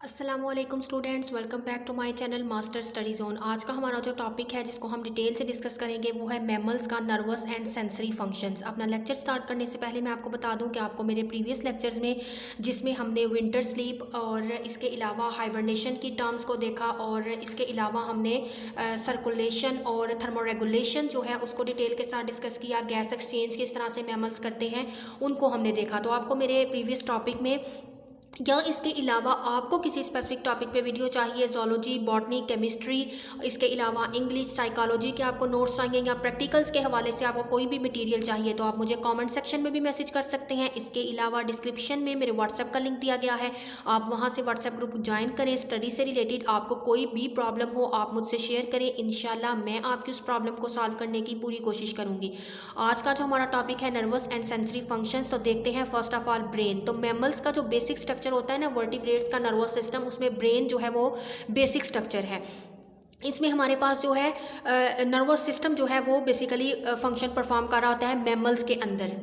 अस्सलामुअलैकुम students, welcome back to my channel master study zone. आज का हमारा जो टॉपिक है जिसको हम डिटेल से डिस्कस करेंगे वो है मैमल्स का नर्वस एंड सेंसरी फंक्शंस। अपना लेक्चर स्टार्ट करने से पहले मैं आपको बता दूं कि आपको मेरे प्रीवियस लेक्चर्स में जिसमें हमने विंटर स्लीप और इसके अलावा हाइबरनेशन की टर्म्स को देखा और इसके अलावा हमने सर्कुलेशन और थर्मोरेगुलेशन जो है उसको डिटेल के साथ डिस्कस किया। गैस एक्सचेंज किस तरह से मैमल्स करते हैं उनको हमने देखा। तो आपको मेरे प्रीवियस टॉपिक में या इसके अलावा आपको किसी स्पेसिफिक टॉपिक पे वीडियो चाहिए, जोलॉजी, बॉटनी, केमिस्ट्री, इसके अलावा इंग्लिश, साइकोलॉजी के आपको नोट्स चाहिए या प्रैक्टिकल्स के हवाले से आपको कोई भी मटेरियल चाहिए तो आप मुझे कमेंट सेक्शन में भी मैसेज कर सकते हैं। इसके अलावा डिस्क्रिप्शन में मेरे व्हाट्सएप का लिंक दिया गया है, आप वहाँ से व्हाट्सएप ग्रुप ज्वाइन करें। स्टडी से रिलेटेड आपको कोई भी प्रॉब्लम हो आप मुझसे शेयर करें, इंशाल्लाह मैं आपकी उस प्रॉब्लम को सॉल्व करने की पूरी कोशिश करूँगी। आज का जो हमारा टॉपिक है नर्वस एंड सेंसरी फंक्शंस, तो देखते हैं फर्स्ट ऑफ ऑल ब्रेन। तो मैमल्स का जो बेसिक स्ट्रक्चर होता है ना वर्टिब्रेट्स का नर्वस सिस्टम, उसमें ब्रेन जो है वो बेसिक स्ट्रक्चर है। इसमें हमारे पास जो है नर्वस सिस्टम जो है वो बेसिकली फंक्शन परफॉर्म कर रहा होता है मैमल्स के अंदर।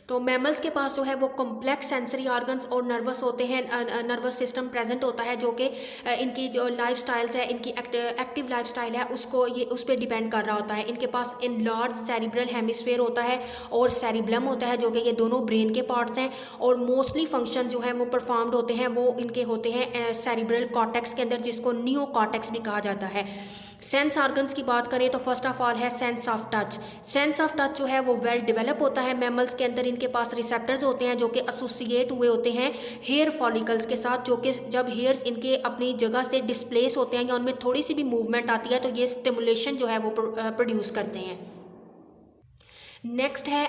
तो मैमल्स के पास जो है वो कॉम्प्लेक्स सेंसरी ऑर्गन्स और नर्वस होते हैं, नर्वस सिस्टम प्रेजेंट होता है जो कि इनकी जो लाइफ स्टाइल्स है, इनकी एक्टिव लाइफ स्टाइल है उसको ये उस पर डिपेंड कर रहा होता है। इनके पास इनलार्ज सेरिब्रल हेमिस्फेयर होता है और सेरिब्लम होता है जो कि ये दोनों ब्रेन के पार्ट्स हैं। और मोस्टली फंक्शन जो है वो परफॉर्म्ड होते हैं वो इनके होते हैं सेरिब्रल कॉर्टेक्स के अंदर, जिसको नियो कॉर्टेक्स भी कहा जाता है। सेंस ऑर्गन्स की बात करें तो फर्स्ट ऑफ ऑल है sense of touch. Sense of touch जो है वो वेल डेवलप होता है मैमल्स के अंदर। इनके पास रिसेप्टर्स होते हैं जो कि एसोसिएट हुए होते हैं हेयर फॉलिकल्स के साथ, जो कि जब हेयर्स इनके अपनी जगह से डिस्प्लेस होते हैं या उनमें थोड़ी सी भी मूवमेंट आती है तो ये स्टिमुलेशन जो है वो प्रोड्यूस करते हैं। नेक्स्ट है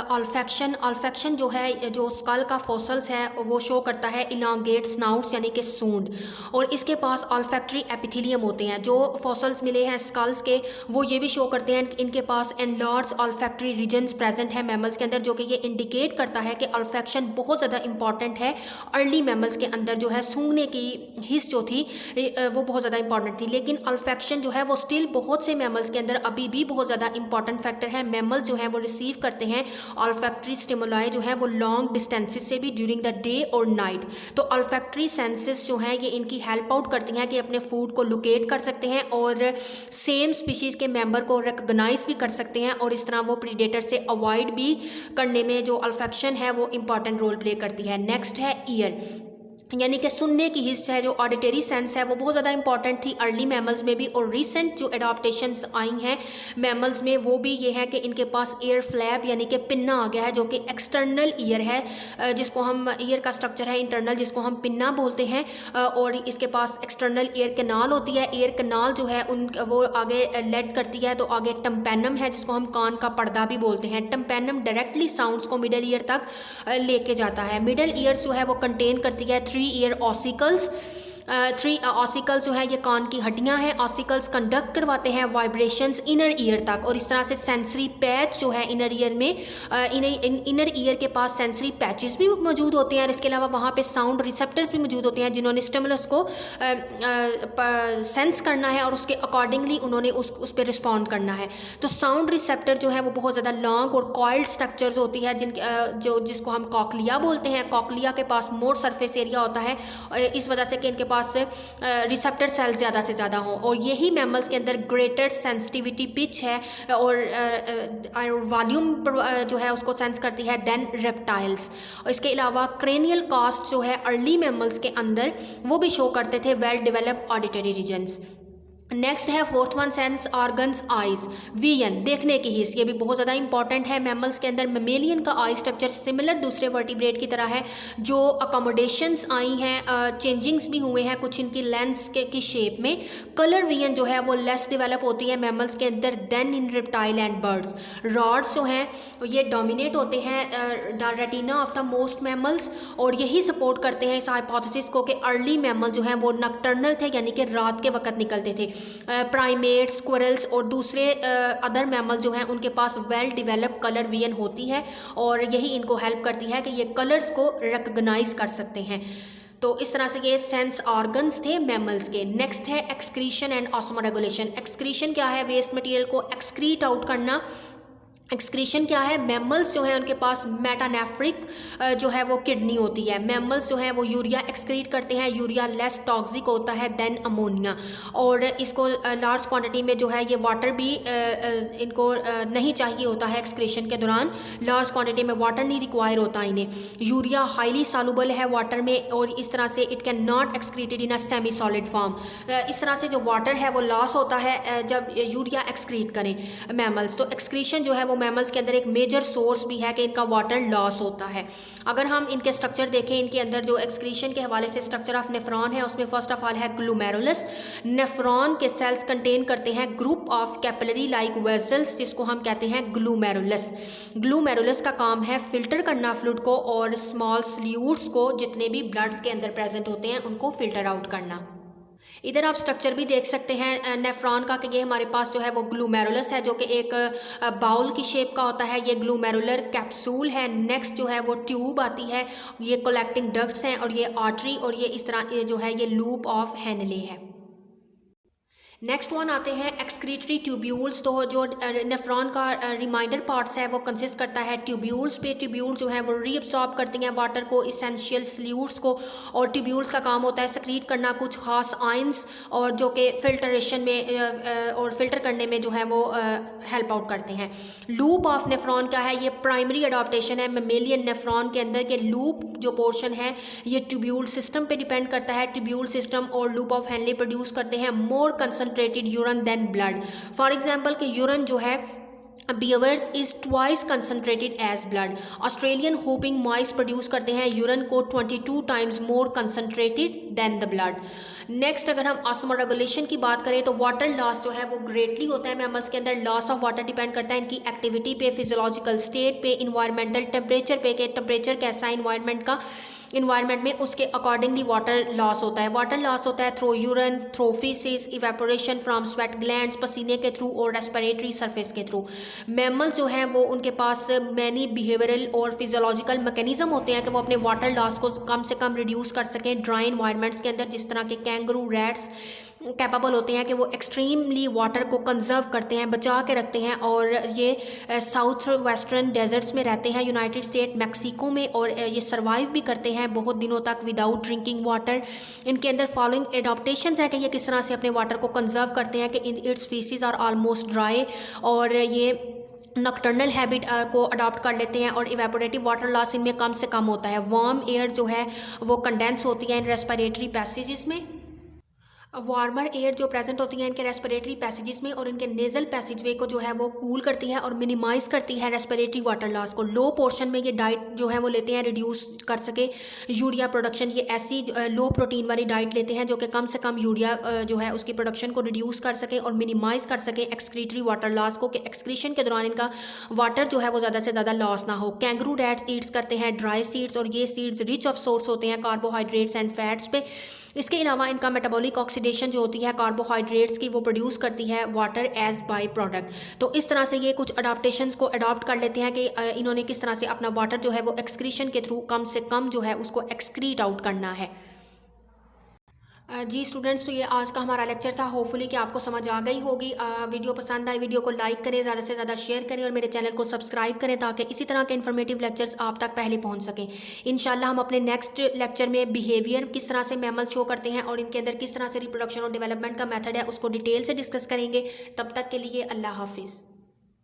ऑल्फैक्शन। ऑल्फैक्शन जो है जो स्कल का फॉसल्स है वो शो करता है इलांगेट स्नाउट्स यानी कि सूंड, और इसके पास ऑल्फैक्टरी एपिथेलियम होते हैं। जो फॉसल्स मिले हैं स्कल्स के वो ये भी शो करते हैं इनके पास एनलार्ज ऑल्फैक्टरी रीजन्स प्रेजेंट है मैमल्स के अंदर, जो कि ये इंडिकेट करता है कि ऑल्फैक्शन बहुत ज़्यादा इंपॉर्टेंट है अर्ली मैमल्स के अंदर। जो है सूंघने की हिस्स जो थी वो बहुत ज़्यादा इंपॉर्टेंट थी, लेकिन ऑल्फैक्शन जो है वो स्टिल बहुत से मैमल्स के अंदर अभी भी बहुत ज़्यादा इंपॉर्टेंट फैक्टर है। मैमल जो है वो रिसीव करते हैं ऑल्फैक्टरी स्टिमुलाई जो है वो लॉन्ग डिस्टेंसेस से भी ड्यूरिंग द डे और नाइट। तो ऑल्फैक्टरी सेंसेस जो हैं ये इनकी हेल्प आउट करती हैं कि अपने फूड को लोकेट कर सकते हैं और सेम स्पीशीज़ के मेंबर को रिकग्नाइज भी कर सकते हैं, और इस तरह वो प्रीडेटर से अवॉइड भी करने में जो ऑल्फैक्शन है वो इंपॉर्टेंट रोल प्ले करती है। नेक्स्ट है ईयर, यानी कि सुनने की हिस्स है जो ऑडिटरी सेंस है वो बहुत ज़्यादा इंपॉर्टेंट थी अर्ली मैमल्स में भी, और रिसेंट जो एडाप्टेशंस आई हैं मैमल्स में वो भी ये है कि इनके पास ईयर फ्लैप यानी कि पिन्ना आ गया है जो कि एक्सटर्नल ईयर है, जिसको हम ईयर का स्ट्रक्चर है इंटरनल जिसको हम पिन्ना बोलते हैं, और इसके पास एक्सटर्नल ईयर कैनाल होती है। ईयर कैनाल जो है उन वो आगे लेड करती है, तो आगे टम्पैनम है जिसको हम कान का पर्दा भी बोलते हैं। टम्पैनम डायरेक्टली साउंड्स को मिडल ईयर तक लेके जाता है। मिडल ईयर्स जो है वो कंटेन करती है 3 ईयर ऑसिकल्स। 3 ऑसिकल्स जो है ये कान की हड्डियां हैं। ऑसिकल्स कंडक्ट करवाते हैं वाइब्रेशंस इनर ईयर तक, और इस तरह से सेंसरी पैच जो है इनर ईयर में इनर ईयर के पास सेंसरी पैचेस भी मौजूद होते हैं, और इसके अलावा वहाँ पे साउंड रिसेप्टर्स भी मौजूद होते हैं जिन्होंने स्टिमुलस को सेंस करना है और उसके अकॉर्डिंगली उन्होंने उस पर रिस्पॉन्ड करना है। तो साउंड रिसेप्टर जो है वो बहुत ज़्यादा लॉन्ग और कॉइल्ड स्ट्रक्चर्स होती है जिसको हम कॉकलिया बोलते हैं। कॉकलिया के पास मोर सरफेस एरिया होता है इस वजह से कि इनके पास रिसेप्टर सेल्स ज़्यादा से ज़्यादा हों, और यही मैमल्स के अंदर ग्रेटर सेंसिटिविटी पिच है और वॉल्यूम जो है उसको सेंस करती है देन रेप्टाइल्स। और इसके अलावा क्रेनियल कास्ट जो है अर्ली मैमल्स के अंदर वो भी शो करते थे well developed auditory regions. Next है fourth one sense organs eyes, vision देखने की हिस्स, ये भी बहुत ज़्यादा इंपॉर्टेंट है मैमल्स के अंदर। मेमेलियन का आई स्ट्रक्चर सिमिलर दूसरे वर्टिब्रेट की तरह है। जो अकोमोडेशंस आई हैं चेंजिंग्स भी हुए हैं कुछ इनकी लेंस की शेप में। कलर विजन जो है वो लेस डेवलप होती है मैमल्स के अंदर then in reptile and birds. Rods जो हैं ये डोमिनेट होते हैं the retina of the most mammals, और यही सपोर्ट करते हैं इस हाइपोथेसिस को कि अर्ली मैमल जो हैं वो नक्टर्नल थे यानी कि रात के वक्त निकलते थे। प्राइमेट्स, स्क्विरल्स और दूसरे अदर मैमल जो हैं उनके पास वेल डेवलप कलर विजन होती है, और यही इनको हेल्प करती है कि ये कलर्स को रिकग्नाइज कर सकते हैं। तो इस तरह से ये सेंस ऑर्गन्स थे मैमल्स के। नेक्स्ट है एक्सक्रीशन एंड ऑस्मोरेगुलेशन। एक्सक्रीशन क्या है? वेस्ट मटेरियल को एक्सक्रीट आउट करना। एक्सक्रीशन क्या है, मैमल्स जो है उनके पास मेटानेफ्रिक जो है वो किडनी होती है। मैमल्स जो है वो यूरिया एक्सक्रीट करते हैं, यूरिया लेस टॉक्सिक होता है देन अमोनिया, और इसको लार्ज क्वांटिटी में जो है ये वाटर भी इनको नहीं चाहिए होता है एक्सक्रीशन के दौरान। लार्ज क्वांटिटी में वाटर नहीं रिक्वायर होता इन्हें। यूरिया हाईली सॉल्युबल है वाटर में, और इस तरह से it can not excreted in a semi solid form. इस तरह से जो वाटर है वो लॉस होता है जब यूरिया एक्सक्रीट करें मैमल्स। तो एक्सक्रीशन जो है वो मैमल्स के अंदर एक मेजर सोर्स भी है कि इनका वाटर लॉस होता है। अगर हम इनके स्ट्रक्चर देखें, इनके अंदर जो एक्सक्रीशन के हवाले से स्ट्रक्चर ऑफ नेफ्रॉन है उसमें फर्स्ट ऑफ ऑल है ग्लूमेरुलस। नेफ्रॉन के सेल्स कंटेन करते हैं group of capillary like vessels जिसको हम कहते हैं ग्लूमेरुलस। ग्लूमेरुलस का काम है फिल्टर करना फ्लूइड को और स्मॉल सल्यूट्स को, जितने भी ब्लड्स के अंदर प्रेजेंट होते हैं उनको फिल्टर आउट करना। इधर आप स्ट्रक्चर भी देख सकते हैं नेफ्रॉन का, कि ये हमारे पास जो है वो ग्लूमेरुलस है जो कि एक बाउल की शेप का होता है। ये ग्लूमेरुलर कैप्सूल है। नेक्स्ट जो है वो ट्यूब आती है, ये कलेक्टिंग डक्ट्स हैं, और ये आर्टरी, और ये इस तरह ये जो है ये लूप ऑफ हेनले है। नेक्स्ट वन आते हैं एक्सक्रीटरी ट्यूब्यूल्स। तो जो नेफ्रॉन का रिमाइंडर पार्ट्स है वो कंसिस्ट करता है ट्यूब्यूल्स पे। ट्यूब्यूल जो है वो रीअब्सॉर्ब करती हैं वाटर को, इसेंशियल सल्यूट्स को, और ट्यूब्यूल्स का काम होता है सक्रीट करना कुछ खास आयंस, और जो कि फिल्टरेशन में और फिल्टर करने में जो है वो हेल्प आउट करते हैं। लूप ऑफ नेफ्रॉन क्या है, ये प्राइमरी अडॉप्टेशन है मेमेलियन नेफ्रॉन के अंदर के लूप जो पोर्शन है ये ट्यूब्यूल सिस्टम पे डिपेंड करता है। ट्यूब्यूल सिस्टम और लूप ऑफ हेनले प्रोड्यूस करते हैं more concentrated urine than blood. For example कि यूरन जो है beavers is twice concentrated as blood. Australian hopping mice produce करते हैं यूरन को 22 times more concentrated than the blood. Next अगर हम ऑस्मो रेगुलेशन की बात करें तो वाटर लॉस जो है वो ग्रेटली होता है मैमल्स के अंदर। लॉस ऑफ वाटर डिपेंड करता है इनकी एक्टिविटी पे, फिजियोलॉजिकल स्टेट पे, इन्वायरमेंटल टेम्परेचर पे, कि टेम्परेचर कैसा है इन्वायरमेंट का, इन्वायरमेंट में उसके अकॉर्डिंगली वाटर लॉस होता है। वाटर लॉस होता है through यूरन, through faeces, evaporation from sweat glands, पसीने के थ्रू, और रेस्पिरेटरी सरफेस के थ्रू। मैमल जो हैं वो उनके पास मैनी बिहेवियरल और फिजियोलॉजिकल मैकेनिज्म होते हैं कि वो अपने वाटर लॉस को कम से कम रिड्यूस कर सकें ड्राई इन्वायरमेंट्स के अंदर, जिस तरह के कैंगरू, रैट्स कैपेबल होते हैं कि वो एक्सट्रीमली वाटर को कंजर्व करते हैं, बचा के रखते हैं, और ये साउथ वेस्टर्न डेजर्ट्स में रहते हैं यूनाइटेड स्टेट, मैक्सिको में, और ये सर्वाइव भी करते हैं बहुत दिनों तक विदाउट ड्रिंकिंग वाटर। इनके अंदर फॉलोइंग एडॉप्टेशंस है कि ये किस तरह से अपने वाटर को कंजर्व करते हैं, कि in its feces are almost dry, और ये नॉकटर्नल हैबिट को अडॉप्ट कर लेते हैं, और इवेपोरेटिव वाटर लॉस इनमें कम से कम होता है। वार्म एयर जो है वो कंडेंस होती है इन रेस्पिरेटरी पैसेजेस में। वार्मर एयर जो प्रेजेंट होती है इनके रेस्पिरेटरी पैसेजेस में, और इनके नेजल पैसेजवे को जो है वो कूल करती है और मिनिमाइज करती है रेस्पिरेटरी वाटर लॉस को। लो पोर्शन में ये डाइट जो है वो लेते हैं रिड्यूस कर सके यूरिया प्रोडक्शन। ये ऐसी लो प्रोटीन वाली डाइट लेते हैं जो कि कम से कम यूरिया जो है उसकी प्रोडक्शन को रिड्यूस कर सके और मिनिमाइज कर सके एक्सक्रीटरी वाटर लॉस को, कि एक्सक्रीशन के दौरान इनका वाटर जो है वो ज़्यादा से ज़्यादा लॉस ना हो। कैंगरू रैट्स ईट्स करते हैं ड्राई सीड्स, और ये सीड्स रिच ऑफ सोर्स होते हैं कार्बोहाइड्रेट्स एंड फैट्स पे। इसके अलावा इनका मेटाबॉलिक ऑक्सीडेशन जो होती है कार्बोहाइड्रेट्स की, वो प्रोड्यूस करती है वाटर एज बाई प्रोडक्ट। तो इस तरह से ये कुछ अडॉप्टेशंस को अडॉप्ट कर लेते हैं कि इन्होंने किस तरह से अपना वाटर जो है वो एक्सक्रीशन के थ्रू कम से कम जो है उसको एक्सक्रीट आउट करना है। जी स्टूडेंट्स, तो ये आज का हमारा लेक्चर था। होपफुली कि आपको समझ आ गई होगी। वीडियो पसंद आए वीडियो को लाइक करें, ज़्यादा से ज़्यादा शेयर करें, और मेरे चैनल को सब्सक्राइब करें ताकि इसी तरह के इन्फॉर्मेटिव लेक्चर्स आप तक पहले पहुंच सकें। इंशाल्लाह हम अपने नेक्स्ट लेक्चर में बिहेवियर किस तरह से मैमल शो करते हैं और इनके अंदर किस तरह से रिप्रोडक्शन और डेवलपमेंट का मेथड है उसको डिटेल से डिस्कस करेंगे। तब तक के लिए अल्लाह हाफिज़।